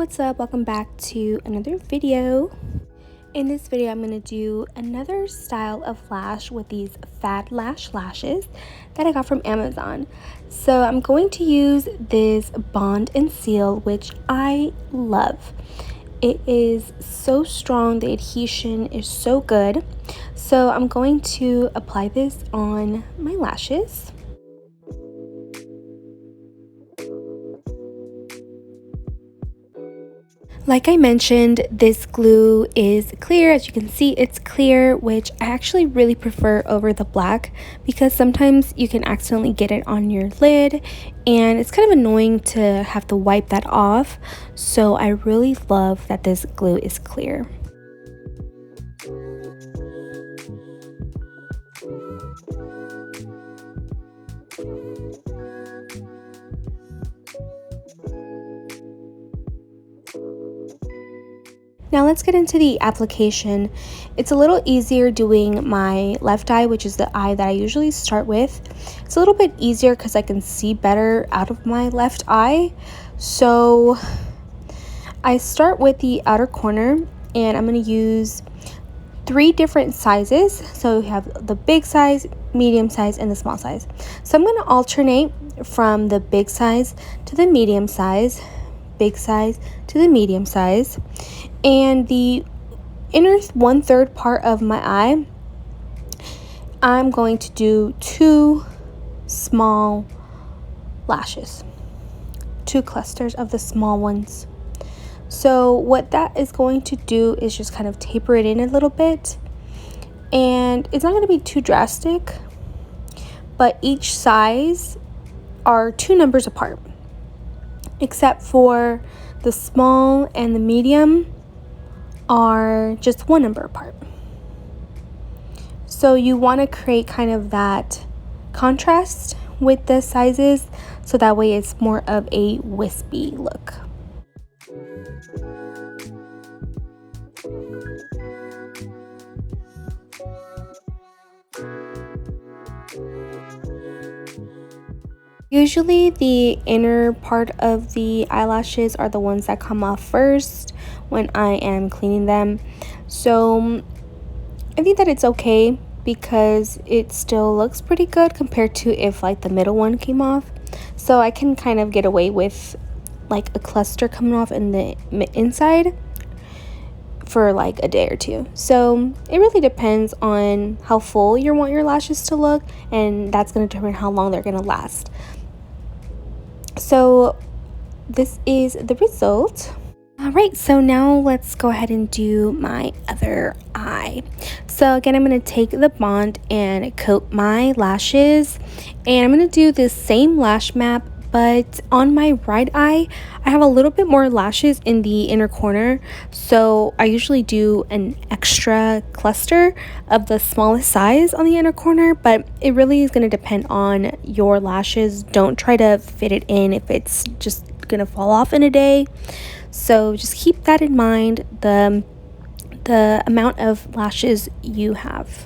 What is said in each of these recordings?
what's up? Welcome back to another video. In this video, I'm going to do another style of lash with these Fad Lash lashes that I got from Amazon. So I'm going to use this Bond and Seal, which I love. It is so strong, the adhesion is so good. So I'm going to apply this on my lashes. Like I mentioned, this glue is clear. As you can see, it's clear, which I actually really prefer over the black because sometimes you can accidentally get it on your lid and it's kind of annoying to have to wipe that off. So I really love that this glue is clear. Now let's get into the application. It's a little easier doing my left eye, which is the eye that I usually start with. It's a little bit easier because I can see better out of my left eye. So I start with the outer corner and I'm going to use 3 different sizes. So we have the big size, medium size, and the small size. So I'm going to alternate from the big size to the medium size, big size to the medium size. And the inner 1/3 part of my eye, I'm going to do 2 small lashes, 2 clusters of the small ones. So what that is going to do is just kind of taper it in a little bit, and it's not going to be too drastic, but each size are 2 numbers apart, except for the small and the medium are just 1 number apart. So you want to create kind of that contrast with the sizes so that way it's more of a wispy look. Usually the inner part of the eyelashes are the ones that come off first when I am cleaning them. So I think that it's okay because it still looks pretty good compared to if like the middle one came off. So I can kind of get away with like a cluster coming off in the inside for like a day or 2. So it really depends on how full you want your lashes to look, and that's going to determine how long they're going to last. So this is the result. Alright, so now let's go ahead and do my other eye. So again, I'm going to take the Bond and coat my lashes, and I'm going to do the same lash map, but on my right eye I have a little bit more lashes in the inner corner, so I usually do an extra cluster of the smallest size on the inner corner, but it really is going to depend on your lashes. Don't try to fit it in if it's just going to fall off in a day. So just keep that in mind, the amount of lashes you have.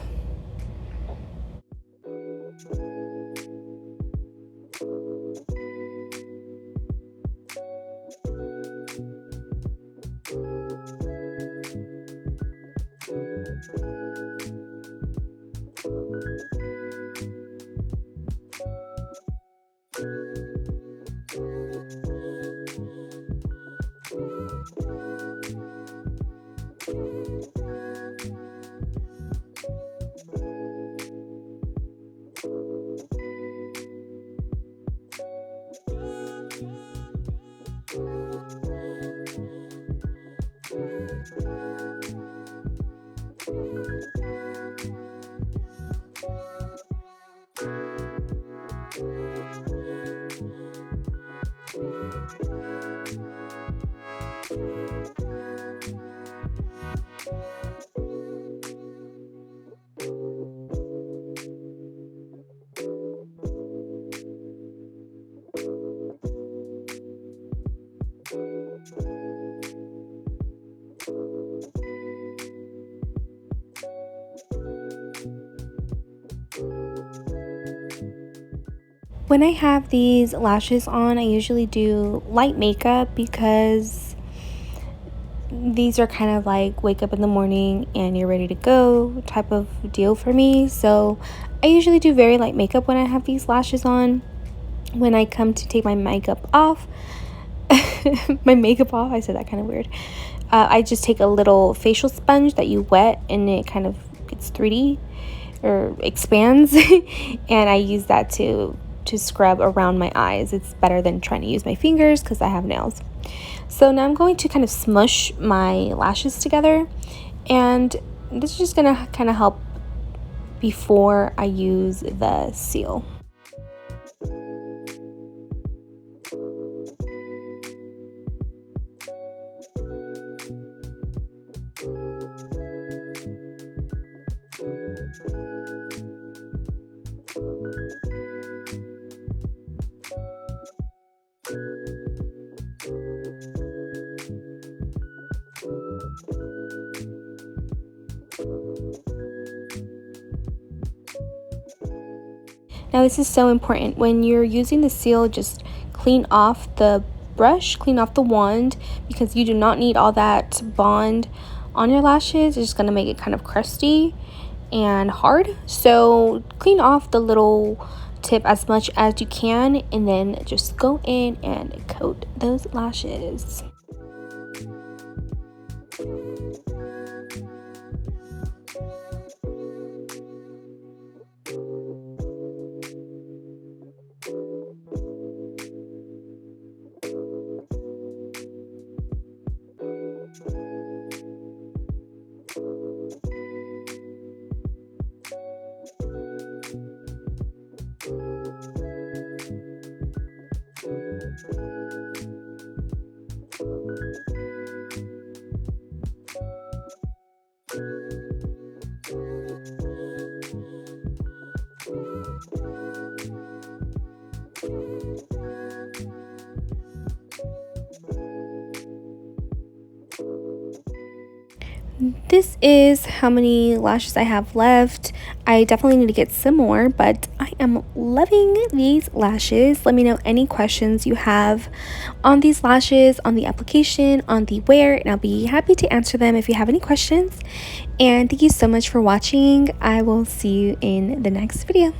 When I have these lashes on, I usually do light makeup because these are kind of like wake up in the morning and you're ready to go type of deal for me. So I usually do very light makeup when I have these lashes on. When I come to take my makeup off, I said that kind of weird. I just take a little facial sponge that you wet and it kind of gets 3D or expands and I use that to scrub around my eyes. It's better than trying to use my fingers because I have nails. So now I'm going to kind of smush my lashes together, and this is just gonna kind of help before I use the seal. Now this is so important. When you're using the seal, just clean off the brush, clean off the wand, because you do not need all that bond on your lashes. It's just going to make it kind of crusty and hard. So clean off the little tip as much as you can and then just go in and coat those lashes. This is how many lashes I have left. I definitely need to get some more, but I am loving these lashes. Let me know any questions you have on these lashes, on the application, on the wear, and I'll be happy to answer them if you have any questions. And thank you so much for watching. I will see you in the next video.